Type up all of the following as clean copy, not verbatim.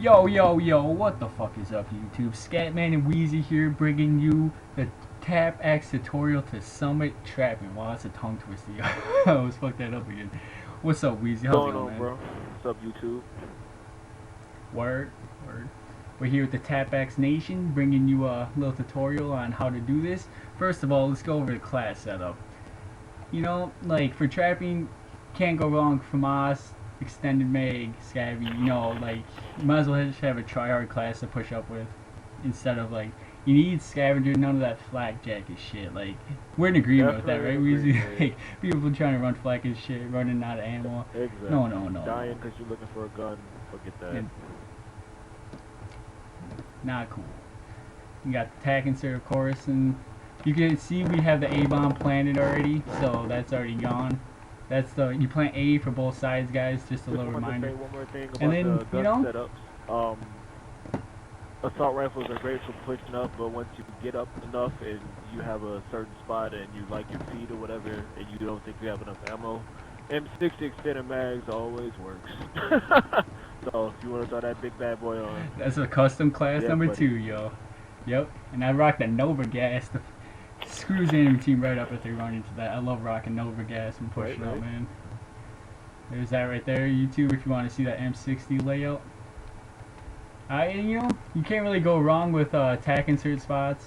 Yo, what the fuck is up, YouTube? Scatman and Wheezy here, bringing you the tapX tutorial to Summit Trapping. Wow, that's a tongue twister. I almost fucked that up again. What's up, Wheezy? How's it going, man? Bro? What's up, YouTube? Word. We're here with the tapX Nation, bringing you a little tutorial on how to do this. First of all, let's go over the class setup. You know, like, for trapping, can't go wrong from us. Extended mag, scabby, you know, like, you might as well just have a tryhard class to push up with instead of, like, you need scavenger, none of that flak jacket shit. Like, we're in agreement with that, right? We like, people trying to run flak and shit, running out of ammo. Exactly. No. Dying because you're looking for a gun, forget that. Not cool. You got the tack insert, of course, and you can see we have the A-bomb planted already, so that's already gone. That's you plant A for both sides, guys. Just a little reminder. Say one more thing about and then, the gun you know, setups. Assault rifles are great for pushing up, but once you get up enough and you have a certain spot and you like your feet or whatever, and you don't think you have enough ammo, M60 extended mags always works. So if you want to throw that big bad boy on, that's a custom class number buddy. 2, yo. Yep, and I rock the Nova gas. The screws the enemy team right up if they run into that. I love rocking Nova gas and pushing up, man. There's that right there, YouTube, if you want to see that M60 layout. You know, you can't really go wrong with tack insert spots.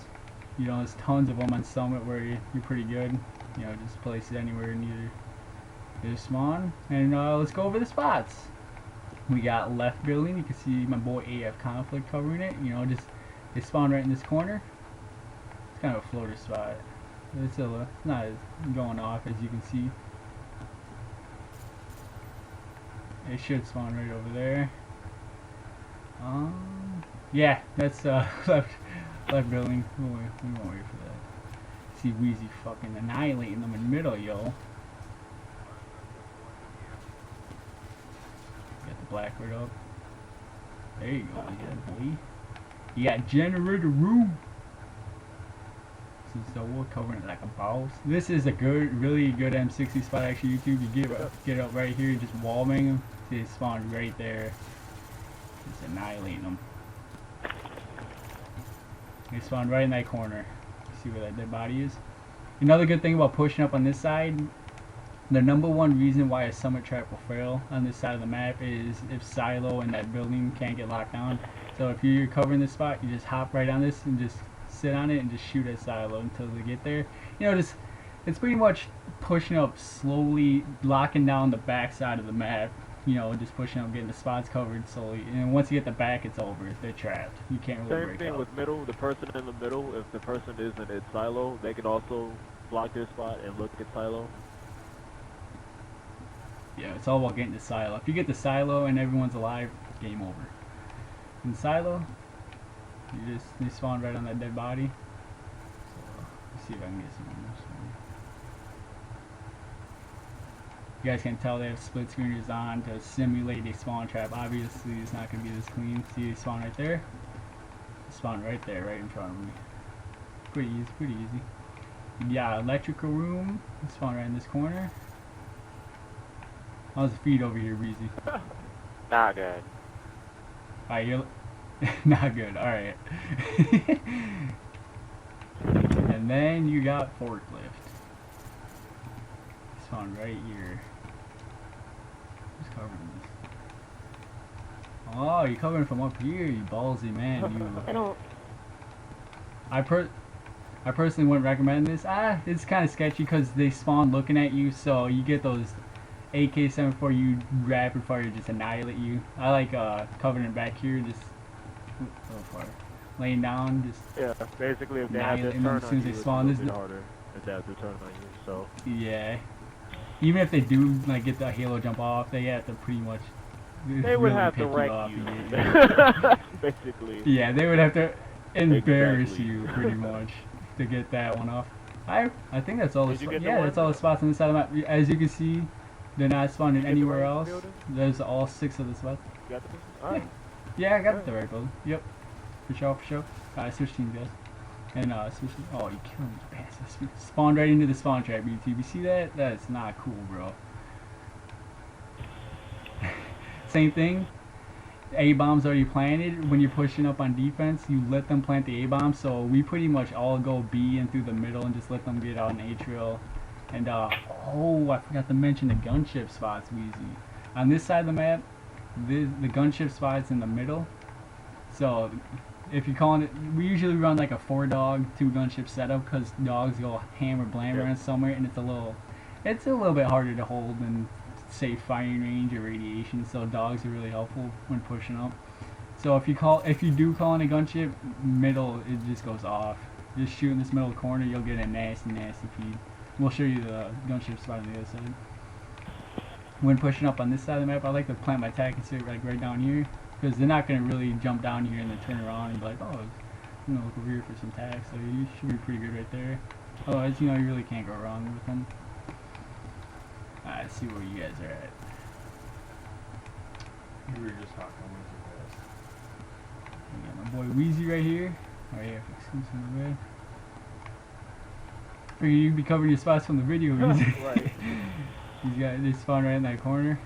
You know, there's tons of them on Summit where you're pretty good. You know, just place it anywhere near their spawn. And let's go over the spots. We got left building. You can see my boy AF Conflict covering it. You know, just they spawn right in this corner. It's kind of a floater spot. It's not going off, as you can see. It should spawn right over there. Yeah, that's left building. We won't wait for that. See Wheezy fucking annihilating them in the middle, yo. Got the Blackbird up. There you go, yeah, boy. You got generator room. So we're covering it like a boss. This is a really good M60 spot, actually. YouTube, you get up right here and just wall bang them. See, they spawn right there. Just annihilating them. They spawn right in that corner. See where that dead body is? Another good thing about pushing up on this side, the #1 reason why a summit trap will fail on this side of the map is if silo and that building can't get locked down. So if you're covering this spot, you just hop right on this and just sit on it and just shoot at silo until they get there. You know, it's pretty much pushing up slowly, locking down the back side of the map. You know, just pushing up, getting the spots covered slowly, and once you get the back, it's over. They're trapped. You can't really break Same thing out. with middle. The person in the middle, if the person isn't at silo, they can also block their spot and look at silo. Yeah, it's all about getting the silo. If you get the silo and everyone's alive, game over. In silo, they spawn right on that dead body. So let's see if I can get some on this one. You guys can tell they have split screeners on to simulate a spawn trap. Obviously, it's not going to be this clean. See, they spawn right there. They spawn right there, right in front of me. Pretty easy. Yeah, electrical room. They spawn right in this corner. How's the feed over here, Breezy? Not good. Alright, you're not good. Alright. And then you got forklift. Spawn right here. Who's covering this? Oh, you're covering from up here, you ballsy man. You. I personally wouldn't recommend this. It's kind of sketchy because they spawn looking at you, so you get those AK-74 you rapid fire just annihilate you. I like covering it back here, just laying down, just basically if they have their turn as soon as they spawn. it's a little bit harder if they have their turn on you. So yeah, even if they do like get the halo jump off, they have to pretty much. They would really have to pick wreck you. Basically. Yeah, they would have to embarrass you pretty much to get that one off. I think that's all. That's all the spots on this side of the map. As you can see, they're not spawning anywhere else. There's all 6 of the spots. You got the Alright. Yeah, I got the right building. Yep. For sure. Alright, switch teams, guys. And switch. Oh, you killed me, you bastard. Spawned right into the spawn trap, YouTube. You see that? That's not cool, bro. Same thing. A-bombs already planted. When you're pushing up on defense, you let them plant the A-bombs. So we pretty much all go B and through the middle and just let them get out an A-trail. And oh, I forgot to mention the gunship spots, Wheezy. On this side of the map, the gunship spot's in the middle. So if you're calling it, we usually run like a 4-dog, 2 gunship setup because dogs go hammer blammer on somewhere, and it's a little bit harder to hold than say firing range or radiation. So dogs are really helpful when pushing up. So if you do call in a gunship, middle, it just goes off. Just shoot in this middle corner, you'll get a nasty feed. We'll show you the gunship spot on the other side. When pushing up on this side of the map, I like to plant my tactics like right down here, because they're not going to really jump down here and then turn around and be like, oh, I'm going to look over here for some tags. So you should be pretty good right there. Otherwise, you know, you really can't go wrong with them. Alright, let's see where you guys are at. You were just talking with We got my boy Wheezy right here. Oh yeah, excuse me, man. Figure you'd be covering your spots from the video, Wheezy. Right. They spawn right in that corner.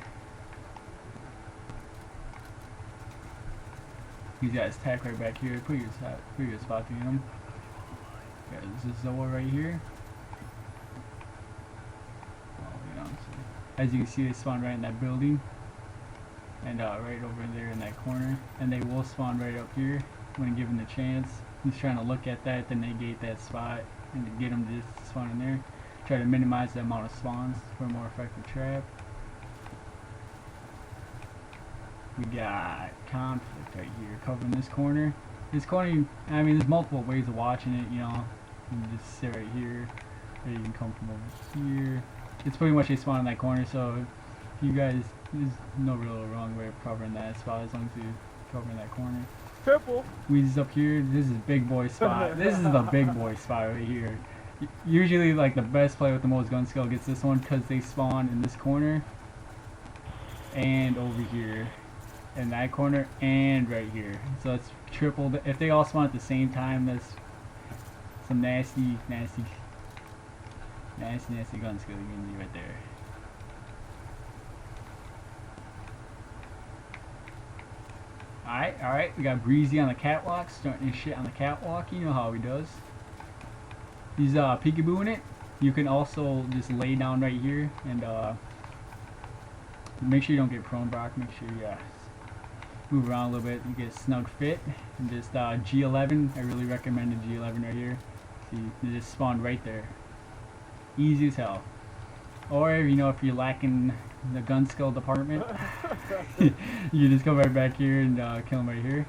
These guys tack right back here. Pretty good spot to get them. Yeah, this is Zoa right here. As you can see, they spawn right in that building, and right over there in that corner, and they will spawn right up here when given the chance. He's trying to look at that to negate that spot and to get him to just spawn in there. Try to minimize the amount of spawns for a more effective trap. We got conflict right here covering this corner. This corner, I mean, there's multiple ways of watching it, you know. You can just sit right here, or you can come from over here. It's pretty much they spawn in that corner, so if you guys, there's no real wrong way of covering that spot as long as you cover in that corner. Triple. Weezy's up here. This is big boy spot. This is the big boy spot right here. Usually, like, the best player with the most gun skill gets this one because they spawn in this corner and over here, in that corner and right here. So it's triple. If they all spawn at the same time, that's some nasty gun skill you can do right there. Alright, we got Breezy on the catwalk, starting his shit on the catwalk, you know how he does. He's peekabooing it. You can also just lay down right here and make sure you don't get prone, Brock. Make sure you move around a little bit. You get a snug fit. And just G11, I really recommend the G11 right here. See, you just spawn right there. Easy as hell. Or, you know, if you're lacking the gun skill department, you just come right back here and kill him right here.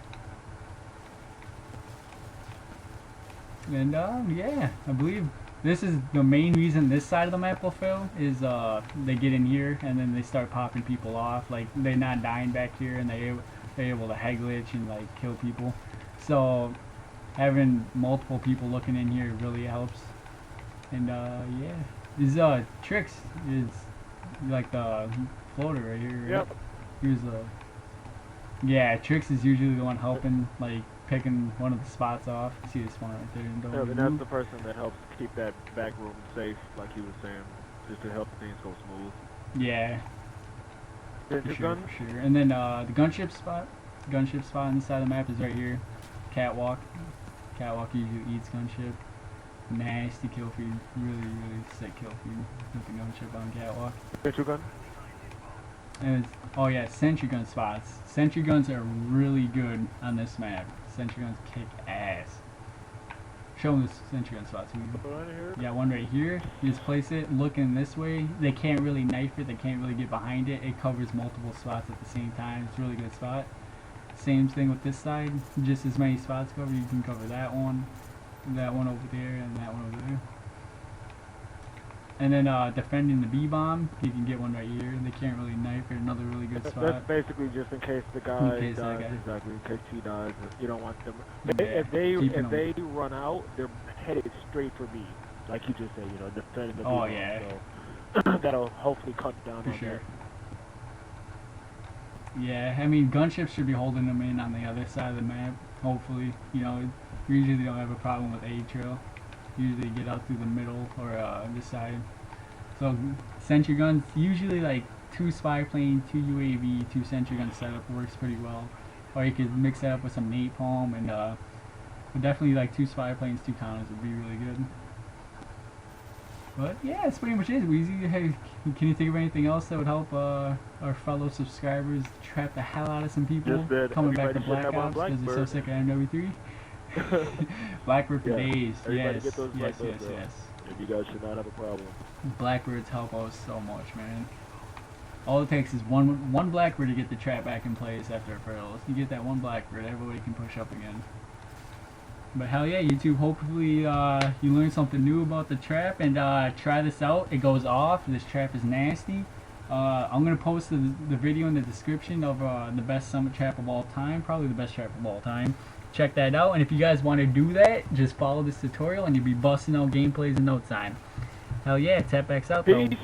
And yeah, I believe this is the main reason this side of the map will fail is they get in here and then they start popping people off. Like, they're not dying back here and they're able to head glitch and like kill people. So having multiple people looking in here really helps. And yeah, this Trix is like the floater right here. Right? Yep. Here's yeah, Trix is usually the one helping, like picking one of the spots off. See this one right there. And don't Yeah, that's the person that helps keep that back room safe, like he was saying, just to help things go smooth. Yeah. For sure. And then the gunship spot on this side of the map is right here. Catwalk usually eats gunship. Nasty kill feed, really sick kill feed with the gunship on catwalk. Sentry gun? And oh yeah, sentry gun spots. Sentry guns are really good on this map. Sentry guns kick ass. Show them the sentry gun spots. Yeah, one right here. You just place it, looking this way. They can't really knife it. They can't really get behind it. It covers multiple spots at the same time. It's a really good spot. Same thing with this side. Just as many spots covered. You can cover that one over there, and that one over there. And then defending the B-bomb, you can get one right here. They can't really knife it. Another really good spot. That's basically just in case the guy dies. Exactly, in case he dies. You don't want them. If they run out, they're headed straight for B. Like you just said, you know, defending the B-bomb. Yeah. So that'll hopefully cut down for on sure. that. Yeah, I mean, gunships should be holding them in on the other side of the map. Hopefully, you know, usually they don't have a problem with A trail. Usually get out through the middle or this side. So sentry guns, usually like 2 spy plane, 2 UAV, 2 sentry gun setup works pretty well. Or you could mix that up with some napalm and but definitely like 2 spy planes, 2 counters would be really good. But yeah, that's pretty much it, Weezy. Hey, can you think of anything else that would help our fellow subscribers trap the hell out of some people Just that coming back to everybody should Black have on Ops because they're so Blackbird. sick of MW3? Blackbird for Yeah, days. everybody Yes, get those yes, Blackbirds, yes, bro. yes. And you guys should not have a problem. Blackbirds help out so much, man. All it takes is one Blackbird to get the trap back in place after it fails. You get that one Blackbird, everybody can push up again. But hell yeah, YouTube, hopefully you learned something new about the trap and try this out. It goes off. This trap is nasty. I'm going to post the video in the description of the best summit trap of all time. Probably the best trap of all time. Check that out. And if you guys want to do that, just follow this tutorial and you'll be busting out gameplays in no time. Hell yeah, tapX out though. Peace.